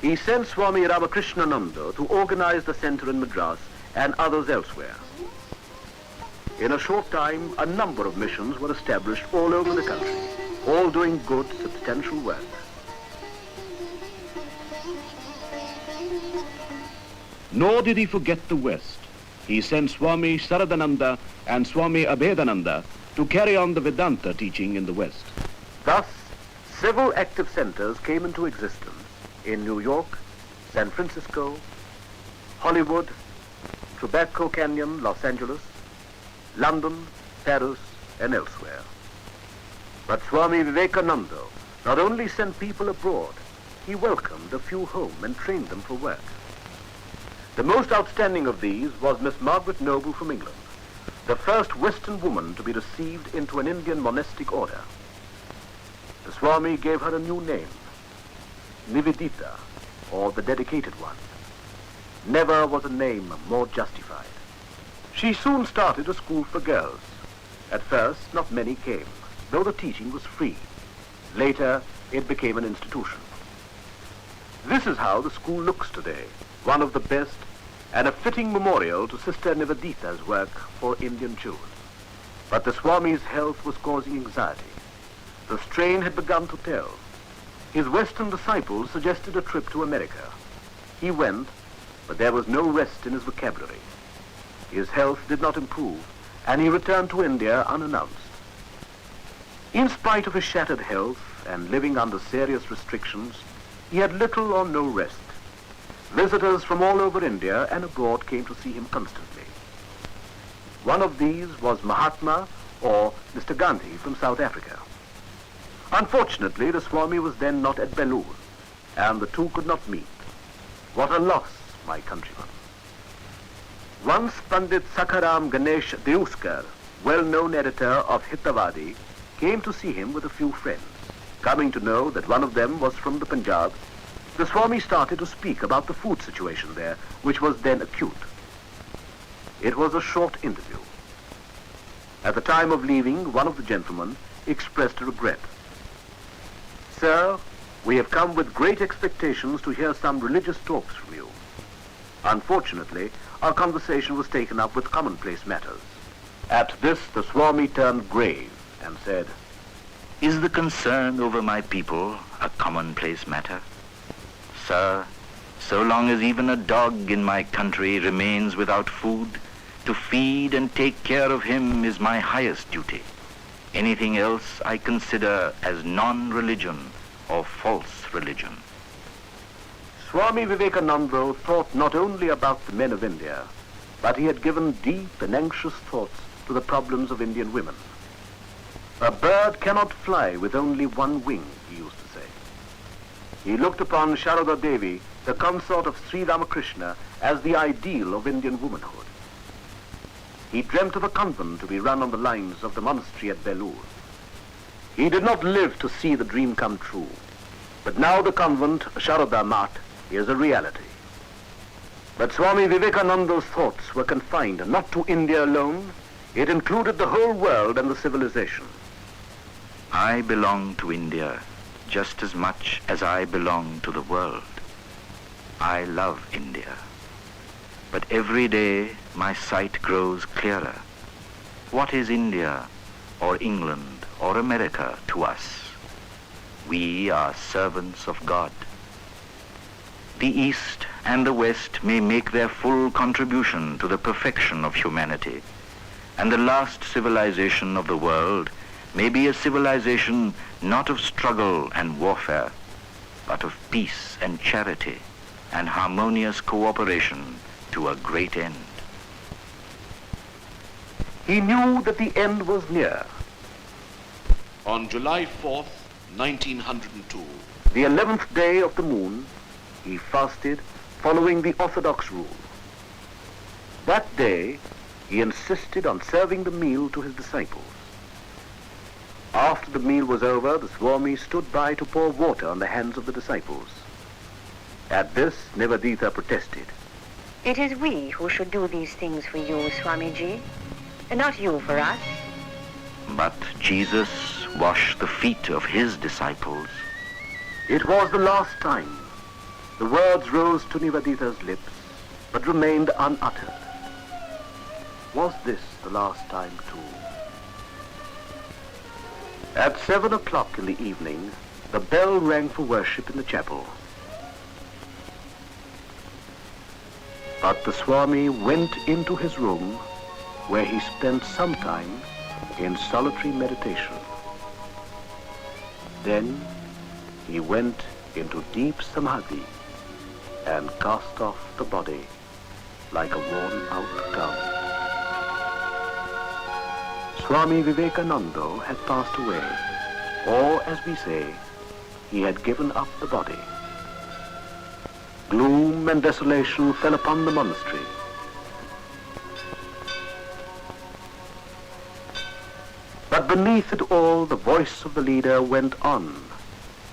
He sent Swami Ramakrishna to organize the center in Madras and others elsewhere. In a short time, a number of missions were established all over the country, all doing good, substantial work. Nor did he forget the West. He sent Swami Saradananda and Swami Abhedananda to carry on the Vedanta teaching in the West. Thus, several active centers came into existence in New York, San Francisco, Hollywood, Tobacco Canyon, Los Angeles, London, Paris, and elsewhere. But Swami Vivekananda not only sent people abroad, he welcomed a few home and trained them for work. The most outstanding of these was Miss Margaret Noble from England, the first Western woman to be received into an Indian monastic order. The Swami gave her a new name, Nivedita, or the dedicated one. Never was a name more justified. She soon started a school for girls. At first, not many came, though the teaching was free. Later, it became an institution. This is how the school looks today, one of the best and a fitting memorial to Sister Nivedita's work for Indian children. But the Swami's health was causing anxiety. The strain had begun to tell. His Western disciples suggested a trip to America. He went, but there was no rest in his vocabulary. His health did not improve, and he returned to India unannounced. In spite of his shattered health and living under serious restrictions, he had little or no rest. Visitors from all over India and abroad came to see him constantly. One of these was Mahatma, or Mr. Gandhi from South Africa. Unfortunately, the Swami was then not at Belur, and the two could not meet. What a loss, my countrymen. Once Pandit Sakharam Ganesh Deuskar, well-known editor of Hitavadi, came to see him with a few friends. Coming to know that one of them was from the Punjab, the Swami started to speak about the food situation there, which was then acute. It was a short interview. At the time of leaving, one of the gentlemen expressed a regret. "Sir, we have come with great expectations to hear some religious talks from you. Unfortunately, our conversation was taken up with commonplace matters." At this, the Swami turned grave and said, Is the concern over my people a commonplace matter? Sir, so long as even a dog in my country remains without food, to feed and take care of him is my highest duty. Anything else I consider as non-religion or false religion. Swami Vivekananda thought not only about the men of India, but he had given deep and anxious thoughts to the problems of Indian women. A bird cannot fly with only one wing, he used to say. He looked upon Sharada Devi, the consort of Sri Ramakrishna, as the ideal of Indian womanhood. He dreamt of a convent to be run on the lines of the monastery at Belur. He did not live to see the dream come true, but now the convent, Sharada Mat, is a reality. But Swami Vivekananda's thoughts were confined not to India alone. It included the whole world and the civilization. I belong to India just as much as I belong to the world. I love India. But every day my sight grows clearer. What is India or England or America to us? We are servants of God. The East and the West may make their full contribution to the perfection of humanity, and the last civilization of the world may be a civilization not of struggle and warfare, but of peace and charity and harmonious cooperation to a great end. He knew that the end was near. On July 4th, 1902, the 11th day of the moon, he fasted following the orthodox rule. That day, he insisted on serving the meal to his disciples. After the meal was over, the Swami stood by to pour water on the hands of the disciples. At this, Nivedita protested. It is we who should do these things for you, Swamiji, and not you for us. But Jesus washed the feet of his disciples. It was the last time. The words rose to Nivedita's lips, but remained unuttered. Was this the last time too? At 7 o'clock in the evening, the bell rang for worship in the chapel. But the Swami went into his room, where he spent some time in solitary meditation. Then he went into deep samadhi and cast off the body like a worn-out gown. Swami Vivekananda had passed away, or as we say, he had given up the body. Gloom and desolation fell upon the monastery. But beneath it all, the voice of the leader went on,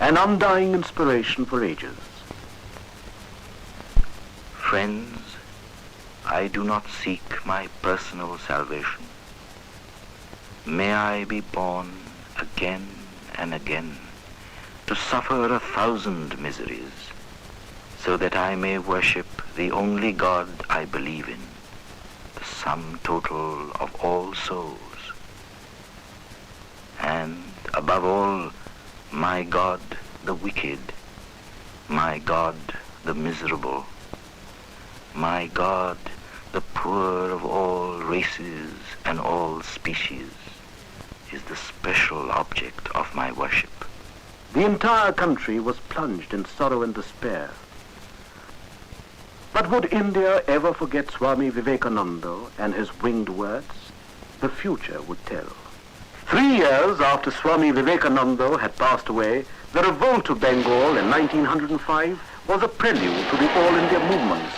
an undying inspiration for ages. Friends, I do not seek my personal salvation. May I be born again and again to suffer 1,000 miseries, so that I may worship the only God I believe in, the sum total of all souls. And above all, my God the wicked, my God the miserable, my God the poor of all races and all species, is the special object of my worship. The entire country was plunged in sorrow and despair. But would India ever forget Swami Vivekananda and his winged words? The future would tell. 3 years after Swami Vivekananda had passed away, the revolt of Bengal in 1905 was a prelude to the All India movements.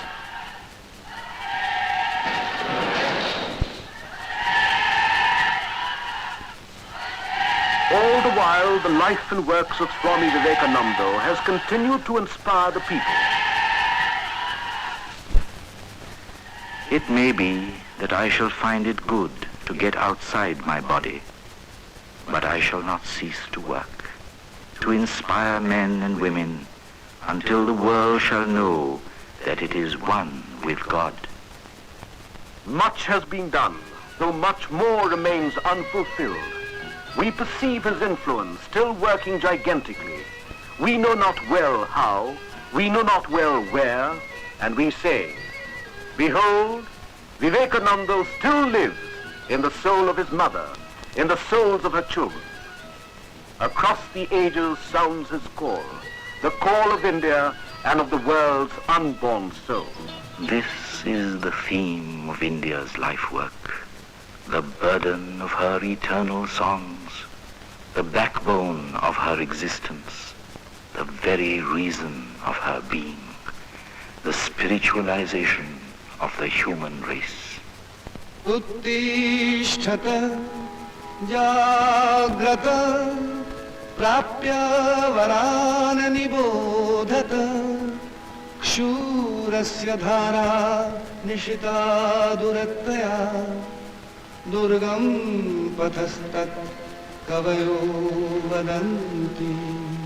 All the while, the life and works of Swami Vivekananda has continued to inspire the people. It may be that I shall find it good to get outside my body, but I shall not cease to work, to inspire men and women until the world shall know that it is one with God. Much has been done, though much more remains unfulfilled. We perceive his influence still working gigantically. We know not well how, we know not well where, and we say, behold, Vivekananda still lives in the soul of his mother, in the souls of her children. Across the ages sounds his call, the call of India and of the world's unborn soul. This is the theme of India's life work, the burden of her eternal songs, the backbone of her existence, the very reason of her being, the spiritualization of the human race. Uttishthat jagrata prapya varan nibodhat kshurasya dhara nishita durattaya durgam pathastat kavayo vadanti.